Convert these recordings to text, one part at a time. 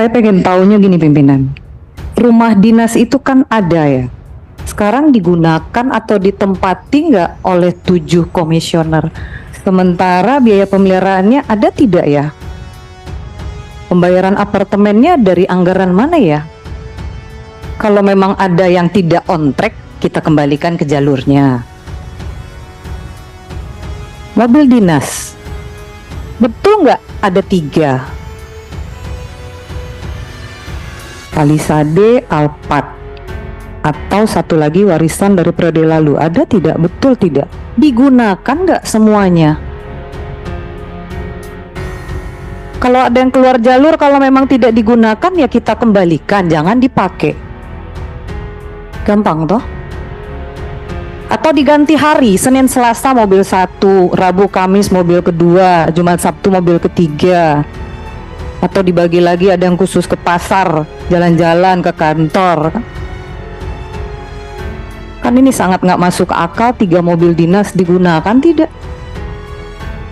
Saya pengen taunya gini pimpinan, rumah dinas itu kan ada ya, sekarang digunakan atau ditempati nggak oleh 7 komisioner, sementara biaya pemeliharaannya ada tidak ya? Pembayaran apartemennya dari anggaran mana ya? Kalau memang ada yang tidak on track, kita kembalikan ke jalurnya. Mobil dinas, betul nggak ada 3? Palisade, Alphard, atau satu lagi warisan dari periode lalu, ada tidak? Betul tidak? Digunakan nggak semuanya? Kalau ada yang keluar jalur, kalau memang tidak digunakan ya kita kembalikan, jangan dipakai. Gampang toh? Atau diganti hari, Senin Selasa mobil 1, Rabu Kamis mobil kedua, Jumat Sabtu mobil ketiga. Atau dibagi lagi, ada yang khusus ke pasar, jalan-jalan ke kantor. Kan ini sangat nggak masuk akal, 3 mobil dinas digunakan tidak?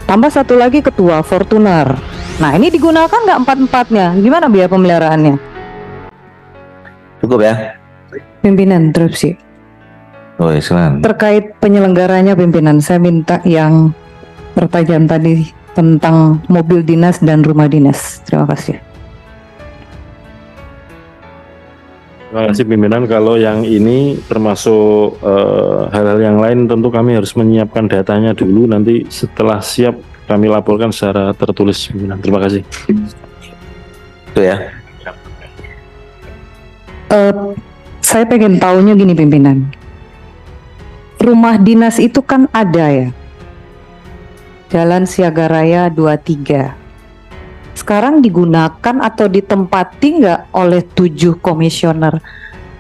Tambah satu lagi ketua Fortuner. Nah ini digunakan nggak 4-4-nya? Gimana biaya pemeliharaannya? Cukup ya? Pimpinan interupsi. Oh, silakan. Terkait penyelenggaranya pimpinan, saya minta yang pertanyaan tadi tentang mobil dinas dan rumah dinas. Terima kasih. Terima kasih pimpinan. Kalau yang ini termasuk hal-hal yang lain, tentu kami harus menyiapkan datanya dulu. Nanti setelah siap kami laporkan secara tertulis pimpinan. Terima kasih. Itu ya. Saya pengen taunya gini pimpinan, rumah dinas itu kan ada ya, Jalan Siaga Raya 23. Sekarang digunakan atau ditempati nggak oleh 7 komisioner?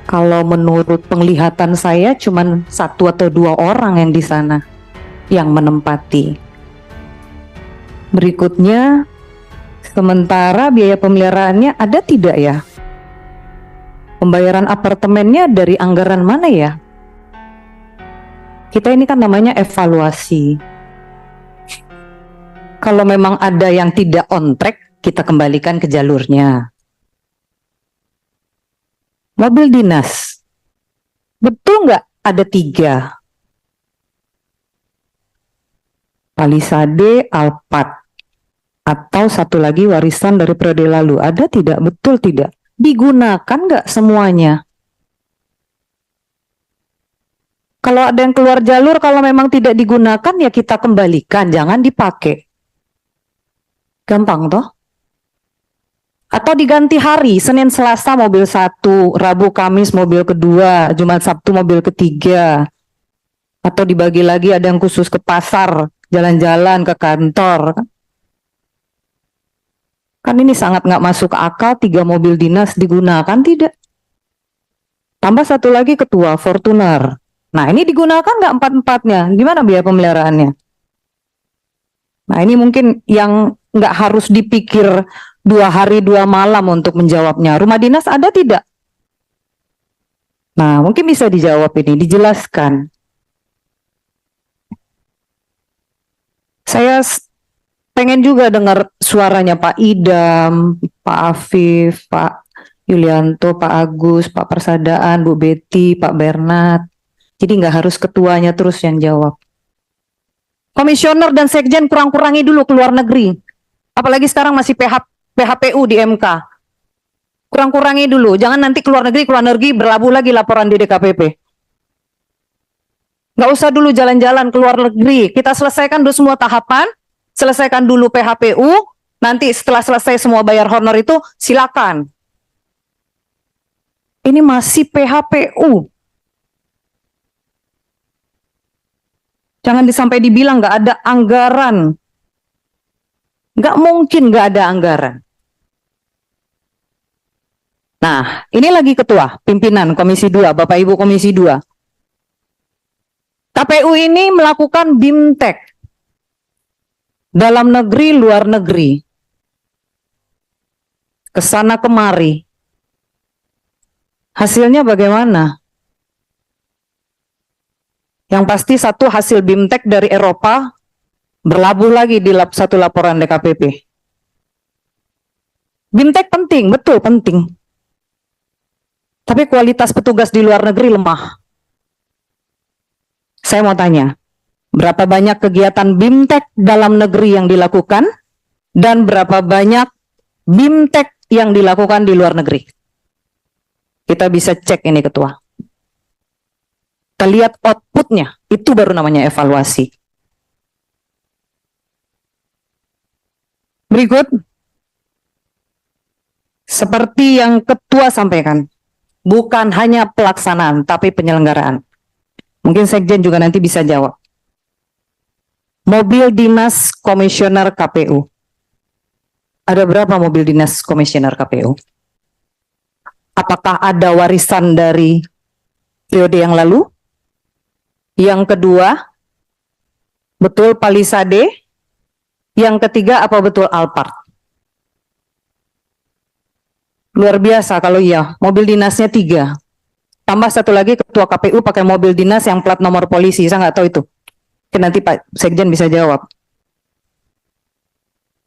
Kalau menurut penglihatan saya cuman 1 atau 2 orang yang di sana yang menempati. Berikutnya, sementara biaya pemeliharaannya ada tidak ya? Pembayaran apartemennya dari anggaran mana ya? Kita ini kan namanya evaluasi. Kalau memang ada yang tidak on track, kita kembalikan ke jalurnya. Mobil dinas, betul nggak ada 3? Palisade, Alphard, atau satu lagi warisan dari periode lalu, ada tidak? Betul tidak? Digunakan nggak semuanya? Kalau ada yang keluar jalur, kalau memang tidak digunakan ya kita kembalikan, jangan dipakai. Gampang toh? Atau diganti hari, Senin Selasa mobil 1, Rabu Kamis mobil kedua, Jumat Sabtu mobil ketiga. Atau dibagi lagi, ada yang khusus ke pasar, jalan-jalan ke kantor. Kan ini sangat nggak masuk akal, 3 mobil dinas digunakan tidak? Tambah satu lagi ketua Fortuner. Nah ini digunakan nggak 4-4-nya? Gimana biaya pemeliharaannya? Nah ini mungkin yang nggak harus dipikir 2 hari 2 malam untuk menjawabnya. Rumah dinas ada tidak? Nah mungkin bisa dijawab ini, dijelaskan. Saya pengen juga dengar suaranya Pak Idam, Pak Afif, Pak Yulianto, Pak Agus, Pak Persadaan, Bu Betty, Pak Bernard. Jadi nggak harus ketuanya terus yang jawab. Komisioner dan sekjen kurang-kurangi dulu ke luar negeri. Apalagi sekarang masih PHPU di MK. Kurang-kurangi dulu, jangan nanti keluar negeri berlabuh lagi laporan di DKPP. Nggak usah dulu jalan-jalan keluar negeri. Kita selesaikan dulu semua tahapan, selesaikan dulu PHPU, nanti setelah selesai semua bayar honor itu silakan. Ini masih PHPU. Jangan sampai dibilang nggak ada anggaran. Nggak mungkin nggak ada anggaran. Nah, ini lagi ketua, pimpinan Komisi 2, Bapak Ibu Komisi 2. KPU ini melakukan BIMTEK. Dalam negeri, luar negeri. Kesana kemari. Hasilnya bagaimana? Yang pasti satu hasil BIMTEK dari Eropa berlabuh lagi di satu laporan DKPP. BIMTEK penting, betul penting. Tapi kualitas petugas di luar negeri lemah. Saya mau tanya, berapa banyak kegiatan BIMTEK dalam negeri yang dilakukan dan berapa banyak BIMTEK yang dilakukan di luar negeri? Kita bisa cek ini, Ketua. Kita lihat outputnya, itu baru namanya evaluasi. Berikut, seperti yang Ketua sampaikan, bukan hanya pelaksanaan, tapi penyelenggaraan. Mungkin Sekjen juga nanti bisa jawab. Mobil dinas komisioner KPU. Ada berapa mobil dinas komisioner KPU? Apakah ada warisan dari periode yang lalu? Yang kedua, betul Palisade? Yang ketiga, apa betul Alphard? Luar biasa kalau iya, mobil dinasnya 3. Tambah satu lagi, Ketua KPU pakai mobil dinas yang plat nomor polisi, saya nggak tahu itu. Nanti Pak Sekjen bisa jawab.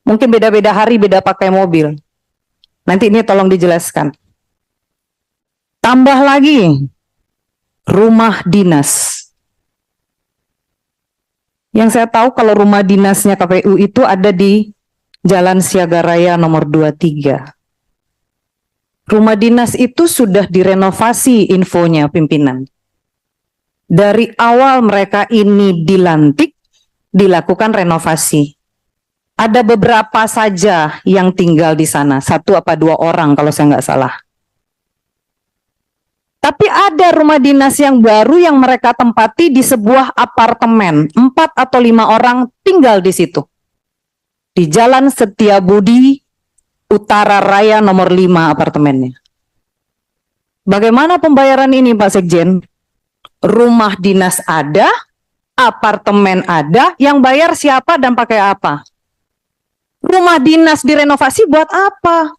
Mungkin beda-beda hari, beda pakai mobil. Nanti ini tolong dijelaskan. Tambah lagi, rumah dinas. Yang saya tahu kalau rumah dinasnya KPU itu ada di Jalan Siaga Raya nomor 23. Rumah dinas itu sudah direnovasi infonya pimpinan. Dari awal mereka ini dilantik, dilakukan renovasi. Ada beberapa saja yang tinggal di sana, 1 apa 2 orang kalau saya nggak salah. Tapi ada rumah dinas yang baru yang mereka tempati di sebuah apartemen, 4 atau 5 orang tinggal di situ. Di Jalan Setiabudi Utara Raya nomor 5 apartemennya. Bagaimana pembayaran ini Pak Sekjen? Rumah dinas ada, apartemen ada, yang bayar siapa dan pakai apa? Rumah dinas direnovasi buat apa?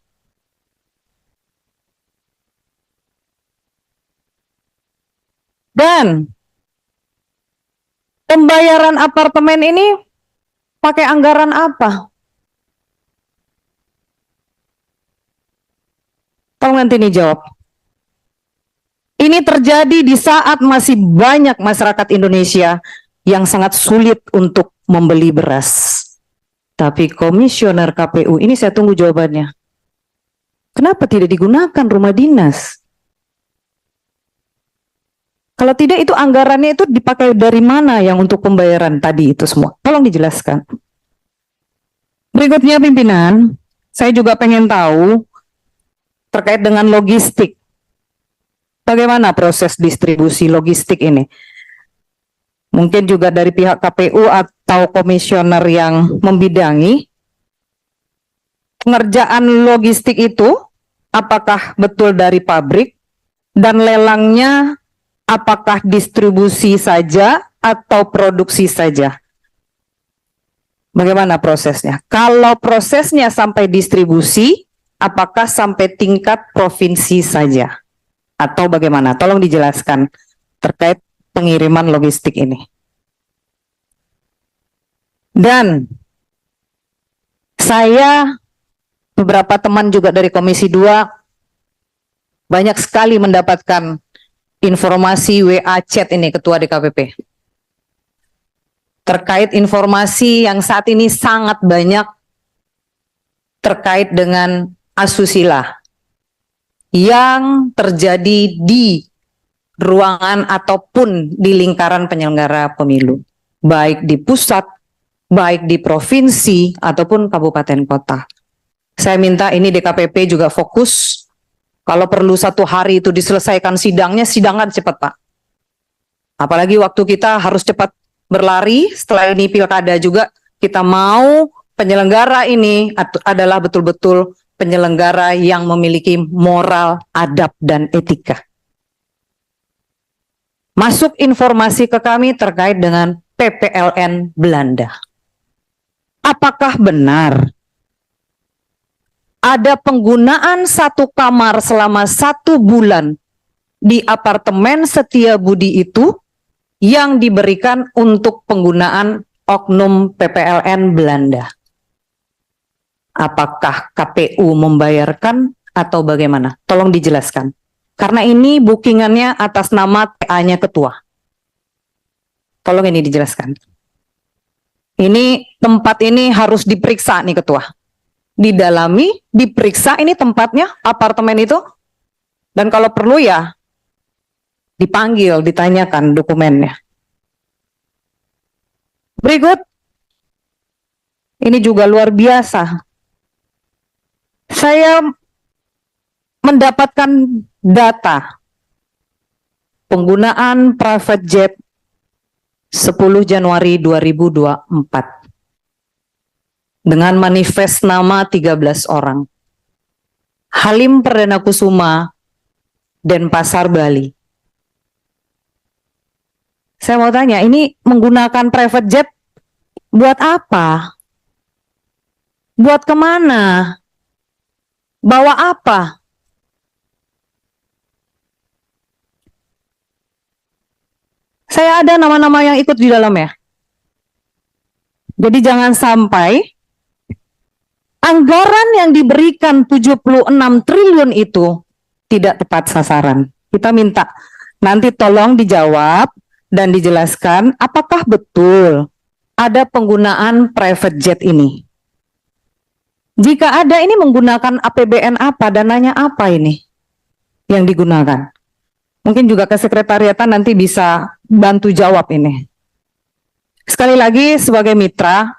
Dan pembayaran apartemen ini pakai anggaran apa? Tolong nanti nih jawab. Ini terjadi di saat masih banyak masyarakat Indonesia yang sangat sulit untuk membeli beras. Tapi komisioner KPU, ini saya tunggu jawabannya. Kenapa tidak digunakan rumah dinas? Kalau tidak itu anggarannya itu dipakai dari mana yang untuk pembayaran tadi itu semua? Tolong dijelaskan. Berikutnya pimpinan, saya juga pengen tahu terkait dengan logistik. Bagaimana proses distribusi logistik ini? Mungkin juga dari pihak KPU atau komisioner yang membidangi pengerjaan logistik itu, apakah betul dari pabrik dan lelangnya apakah distribusi saja atau produksi saja? Bagaimana prosesnya? Kalau prosesnya sampai distribusi, apakah sampai tingkat provinsi saja? Atau bagaimana? Tolong dijelaskan terkait pengiriman logistik ini. Dan saya, beberapa teman juga dari Komisi 2, banyak sekali mendapatkan informasi WA chat ini Ketua DKPP. Terkait informasi yang saat ini sangat banyak terkait dengan asusila yang terjadi di ruangan ataupun di lingkaran penyelenggara pemilu, baik di pusat, baik di provinsi ataupun kabupaten kota. Saya minta ini DKPP juga fokus. Kalau perlu 1 hari itu diselesaikan sidangnya, sidangkan cepat Pak. Apalagi waktu kita harus cepat berlari, setelah ini pilkada juga, kita mau penyelenggara ini adalah betul-betul penyelenggara yang memiliki moral, adab, dan etika. Masuk informasi ke kami terkait dengan PPLN Belanda. Apakah benar ada penggunaan 1 kamar selama 1 bulan di apartemen Setiabudi itu yang diberikan untuk penggunaan oknum PPLN Belanda? Apakah KPU membayarkan atau bagaimana? Tolong dijelaskan. Karena ini bookingannya atas nama TA-nya ketua. Tolong ini dijelaskan. Ini tempat ini harus diperiksa nih ketua. Didalami, diperiksa ini tempatnya, apartemen itu. Dan kalau perlu ya dipanggil, ditanyakan dokumennya. Berikut. Ini juga luar biasa. Saya mendapatkan data penggunaan private jet 10 Januari 2024 dengan manifest nama 13 orang. Halim Perdana Kusuma, Denpasar, Bali. Saya mau tanya, ini menggunakan private jet buat apa? Buat kemana? Bawa apa? Saya ada nama-nama yang ikut di dalamnya. Jadi jangan sampai anggaran yang diberikan 76 triliun itu tidak tepat sasaran. Kita minta nanti tolong dijawab dan dijelaskan apakah betul ada penggunaan private jet ini. Jika ada, ini menggunakan APBN apa, dananya apa ini yang digunakan? Mungkin juga ke sekretariatan nanti bisa bantu jawab ini. Sekali lagi sebagai mitra,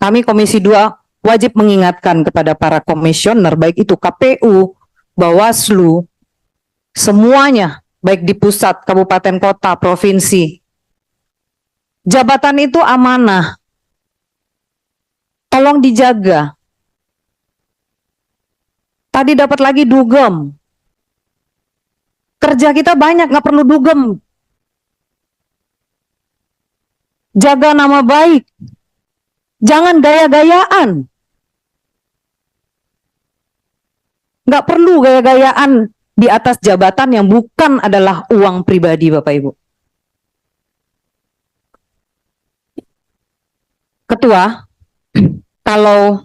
kami Komisi 2 wajib mengingatkan kepada para komisioner, baik itu KPU, Bawaslu, semuanya, baik di pusat, kabupaten, kota, provinsi. Jabatan itu amanah. Tolong dijaga. Tadi dapat lagi dugem. Kerja kita banyak, nggak perlu dugem. Jaga nama baik. Jangan gaya-gayaan. Nggak perlu gaya-gayaan di atas jabatan yang bukan adalah uang pribadi Bapak Ibu. Ketua, kalau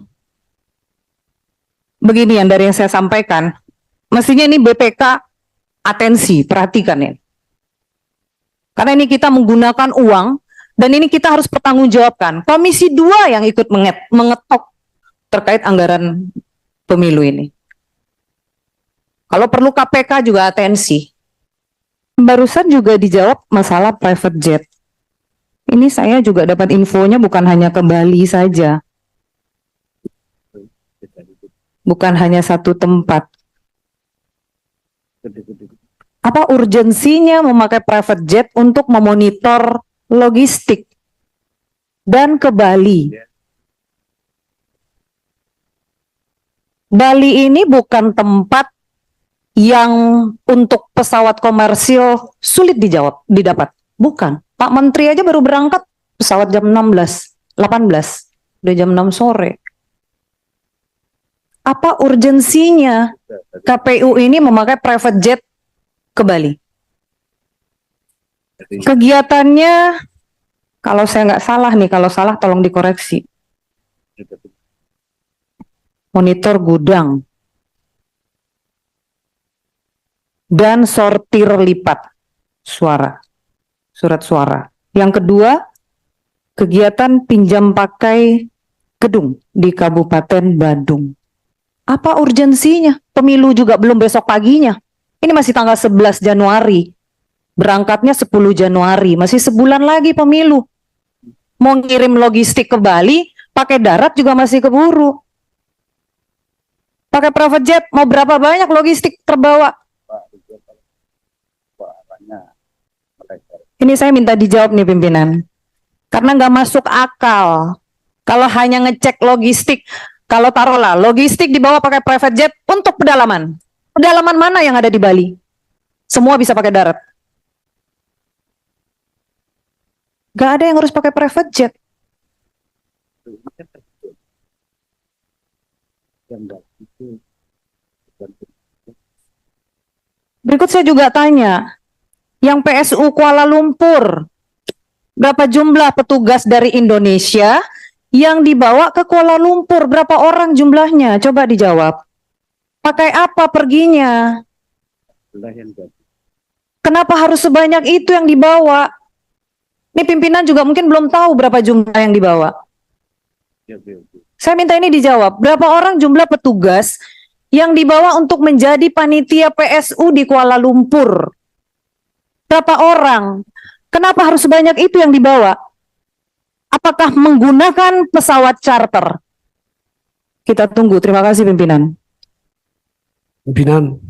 begini yang dari yang saya sampaikan, mestinya ini BPK atensi, perhatikan ya. Karena ini kita menggunakan uang, dan ini kita harus pertanggungjawabkan. Komisi 2 yang ikut mengetok terkait anggaran pemilu ini. Kalau perlu KPK juga atensi. Barusan juga dijawab masalah private jet. Ini saya juga dapat infonya bukan hanya ke Bali saja. Bukan hanya satu tempat. Apa urgensinya memakai private jet untuk memonitor logistik dan ke Bali? Bali ini bukan tempat yang untuk pesawat komersil sulit didapat. Bukan. Pak Menteri aja baru berangkat pesawat jam 18, udah jam 6 sore. Apa urgensinya KPU ini memakai private jet ke Bali? Kegiatannya, kalau saya nggak salah nih, kalau salah tolong dikoreksi. Monitor gudang dan sortir lipat surat suara. Yang kedua, kegiatan pinjam pakai gedung di Kabupaten Badung. Apa urgensinya? Pemilu juga belum besok paginya. Ini masih tanggal 11 Januari. Berangkatnya 10 Januari. Masih sebulan lagi pemilu. Mau ngirim logistik ke Bali, pakai darat juga masih keburu. Pakai private jet, mau berapa banyak logistik terbawa? Ini saya minta dijawab nih pimpinan. Karena nggak masuk akal. Kalau hanya ngecek logistik, kalau taruhlah logistik dibawa pakai private jet untuk pedalaman. Pedalaman mana yang ada di Bali? Semua bisa pakai darat. Gak ada yang harus pakai private jet. Berikut saya juga tanya, yang PSU Kuala Lumpur, berapa jumlah petugas dari Indonesia yang dibawa ke Kuala Lumpur? Berapa orang jumlahnya? Coba dijawab. Pakai apa perginya? Kenapa harus sebanyak itu yang dibawa? Ini pimpinan juga mungkin belum tahu berapa jumlah yang dibawa. Saya minta ini dijawab. Berapa orang jumlah petugas yang dibawa untuk menjadi panitia PSU di Kuala Lumpur? Berapa orang? Kenapa harus sebanyak itu yang dibawa? Apakah menggunakan pesawat charter? Kita tunggu. Terima kasih pimpinan. Pimpinan,